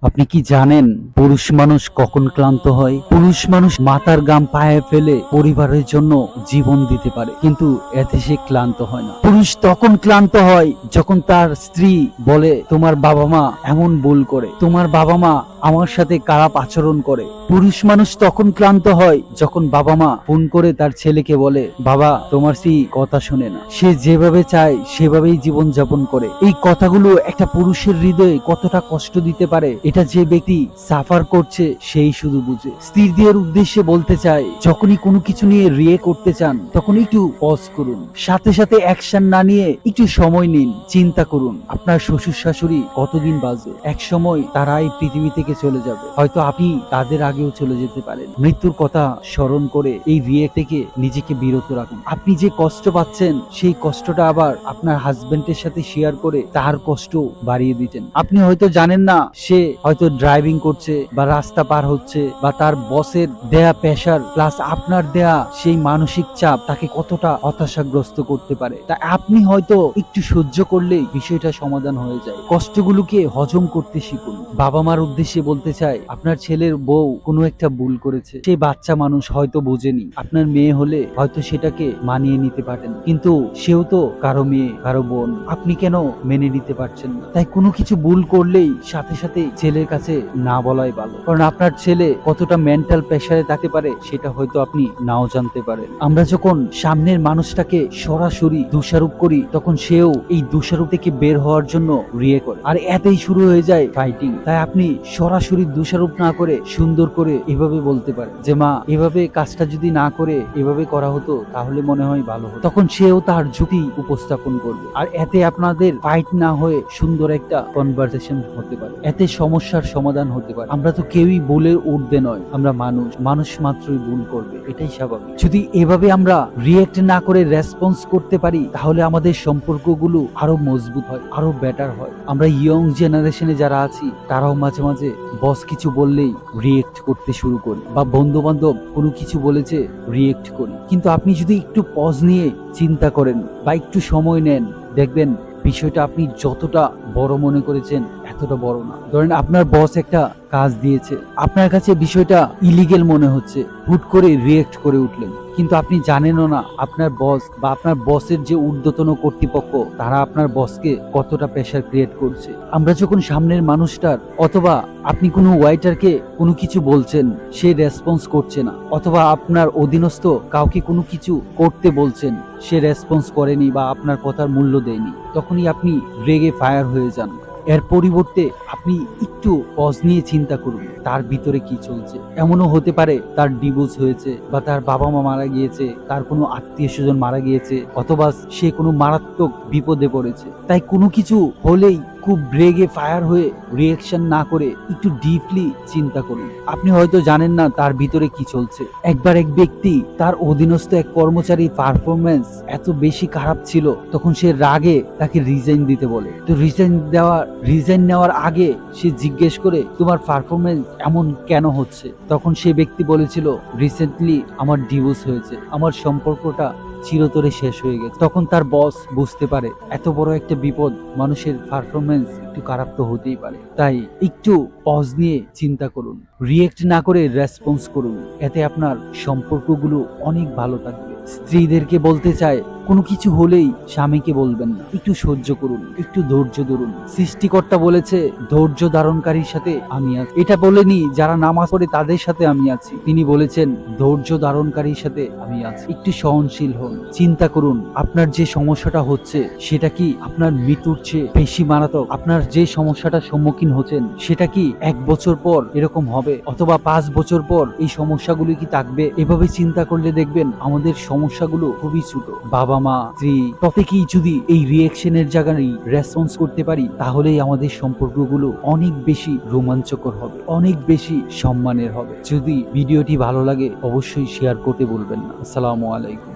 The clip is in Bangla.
আপনি কি জানেন পুরুষ মানুষ কখন ক্লান্ত হয়? পুরুষ মানুষ মাথার ঘাম পায়ে ফেলে পরিবারের জন্য জীবন দিতে পারে, কিন্তু এতে সে ক্লান্ত হয় না। পুরুষ তখন ক্লান্ত হয় যখন তার স্ত্রী বলে, তোমার বাবা মা এমন ভুল করে, তোমার বাবা মা আমার সাথে খারাপ আচরণ করে। পুরুষ মানুষ তখন ক্লান্ত হয় যখন বাবা মা ফোন করে তার ছেলেকে বলে, বাবা তোমার স্ত্রী কথা শোনে না, সে যেভাবে চায় সেভাবেই জীবন যাপন করে। এই কথাগুলো একটা পুরুষের হৃদয়ে কতটা কষ্ট দিতে পারে, এটা যে ব্যক্তি সাফার করছে সেই শুধু বুঝে। স্ত্রীদের উদ্দেশ্যে বলতে চাই, যখনই কোনো কিছু নিয়ে রিয়ে করতে চান তখন একটু পজ করুন, সাথে সাথে অ্যাকশন না নিয়ে একটু সময় নিন, চিন্তা করুন আপনার শ্বশুর শাশুড়ি কতদিন বাঁচবে। এক সময় তারা এই পৃথিবী থেকে চলে যাবে, হয়তো আপনি তাদের আগেও চলে যেতে পারেন। মৃত্যুর কথা স্মরণ করে এই রিয়ে থেকে নিজেকে বিরত রাখুন। আপনি যে কষ্ট পাচ্ছেন সেই কষ্টটা আবার আপনার হাজবেন্ডের সাথে শেয়ার করে তার কষ্ট বাড়িয়ে দিতেন। আপনি হয়তো জানেন না সে হয়তো ড্রাইভিং করছে বা রাস্তা পার হচ্ছে, বা তার বসের দেয়া প্রেসার প্লাস আপনার দেয়া সেই মানসিক চাপ তাকে কতটা হতাশাগ্রস্ত করতে পারে। তা আপনি হয়তো একটু সহ্য করলেই বিষয়টা সমাধান হয়ে যায়। কষ্টগুলোকে হজম করতে শিখুন। বাবা মার উদ্দেশ্যে বলতে চাই, আপনার ছেলের বউ কোনো একটা ভুল করেছে, সেই বাচ্চা মানুষ হয়তো বোঝেনি। আপনার মেয়ে হলে হয়তো সেটাকে মানিয়ে নিতে পারেন, কিন্তু সেও তো কারো মেয়ে, কারো বোন। আপনি কেন মেনে নিতে পারছেন না? তাই কোনো কিছু ভুল করলেই সাথে সাথে ছেলের কাছে না বলাই ভালো, কারণ আপনার ছেলে কতটা মেন্টাল প্রেসারে থাকতে পারে সেটা হয়তো আপনি নাও জানতে পারেন। আমরা যখন সামনের মানুষটাকে সরাসরি দোষারোপ করি তখন সেও এই দোষারোপ থেকে বের হওয়ার জন্য রিয়ে করে, আর এতেই শুরু হয়ে যায় ফাইটিং। তাই আপনি সরাসরি দোষারোপ না করে সুন্দর করে এভাবে বলতে পারেন যে, মা এভাবে কাজটা যদি না করে এভাবে করা হতো তাহলে মনে হয় ভালো হতো। তখন সেও তার যুক্তি উপস্থাপন করবে, আর এতে আপনাদের ফাইট না হয়ে সুন্দর একটা কনভারসেশন হতে পারে, এতে সমস্যার সমাধান হতে পারে। আমরা তো কেউই বলে উঠবে নয়, আমরা মানুষ, মানুষ মাত্রই ভুল করবে, এটাই স্বাভাবিক। যদি এভাবে আমরা রিয়েক্ট না করে রেসপন্স করতে পারি তাহলে আমাদের সম্পর্কগুলো আরো মজবুত হয়, আরো বেটার হয়। আমরা ইয়ং জেনারেশনে যারা আছি তারাও মাঝে মাঝে বস কিছু বললেই রিয়েক্ট করতে শুরু করি, বা বন্ধু বান্ধব কোনো কিছু বলেছে রিয়েক্ট করি। কিন্তু আপনি যদি একটু পজ নিয়ে চিন্তা করেন বা একটু সময় নেন, দেখবেন বিষয়টা আপনি যতটা বড় মনে করেছেন এতটা বড় না। ধরেন আপনার বস একটা কাজ দিয়েছে, আপনার কাছে বিষয়টা ইলিগেল মনে হচ্ছে, হুট করে রিয়েক্ট করে উঠলেন, কিন্তু আপনি জানেনও না আপনার বস বা আপনার বসের যে ঊর্ধ্বতন কর্তৃপক্ষ তারা আপনার বসকে কতটা প্রেসার ক্রিয়েট করছে। আমরা যখন সামনের মানুষটার, অথবা আপনি কোনো ওয়াইটারকে কোনো কিছু বলছেন সে রেসপন্স করছে না, অথবা আপনার অধীনস্থ কাউকে কোনো কিছু করতে বলছেন সে রেসপন্স করেনি বা আপনার কথার মূল্য দেয়নি, তখনই আপনি রেগে ফায়ার হয়ে যান। এর পরিবর্তে আপনি একটু পজ নিয়ে চিন্তা করুন তার ভিতরে কি চলছে। এমনও হতে পারে তার ডিভোর্স হয়েছে, বা তার বাবা মা মারা গিয়েছে, তার কোনো আত্মীয় স্বজন মারা গিয়েছে, অথবা সে কোনো মারাত্মক বিপদে পড়েছে। তাই কোনো কিছু হলেই খুব রেগে ফায়ার হয়ে রিয়েকশন না করে একটু ডিপলি চিন্তা করুন। আপনি হয়তো জানেন না তার ভিতরে কি চলছে। একবার এক ব্যক্তি, তার অধীনস্থ এক কর্মচারী পারফরমেন্স এত বেশি খারাপ ছিল, তখন সে রাগে তাকে রিজাইন দিতে বলে। তো রিজাইন নেওয়ার আগে সে জিজ্ঞেস করে, তোমার পারফরমেন্স এমন কেন হচ্ছে? তখন সে ব্যক্তি বলেছিল, রিসেন্টলি আমার ডিভোর্স হয়েছে, আমার সম্পর্কটা চিরতরে শেষ হয়ে গেছে। তখন তার বস বুঝতে পারে এত বড় একটা বিপদ, মানুষের পারফরমেন্স একটু খারাপ তো হতেই পারে। তাই একটু পজ নিয়ে চিন্তা করুন, রিয়েক্ট না করে রেসপন্স করুন, এতে আপনার সম্পর্কগুলো অনেক ভালো থাকবে। স্ত্রীদেরকে বলতে চায়, কোনো কিছু হলেই স্বামীকে বলবেন না, একটু সহ্য করুন, একটু ধৈর্য ধরুন। সৃষ্টিকর্তা বলেছে, ধৈর্য ধারণকারীর সাথে আমি আছি। এটা বলেনি যারা নামাজ পড়ে তাদের সাথে আমি আছি, তিনি বলেছেন ধৈর্য ধারণকারীর সাথে আমি আছি। একটু সহনশীল হন, চিন্তা করুন আপনার যে সমস্যাটা হচ্ছে সেটা কি আপনার মৃত্যুর চেয়ে বেশি মারাত্মক? আপনার যে সমস্যাটার সম্মুখীন হচ্ছেন সেটা কি 1 বছর পর এরকম হবে, অথবা 5 বছর পর এই সমস্যাগুলো কি থাকবে? এভাবে চিন্তা করলে দেখবেন আমাদের সমস্যাগুলো খুবই ছোট। বাবা মা, স্ত্রী, প্রত্যেকেই যদি এই রিয়েকশনের জায়গায় রেসপন্স করতে পারি তাহলেই আমাদের সম্পর্কগুলো অনেক বেশি রোমাঞ্চকর হবে, অনেক বেশি সম্মানের হবে। যদি ভিডিওটি ভালো লাগে অবশ্যই শেয়ার করতে ভুলবেন না। আসসালামু আলাইকুম।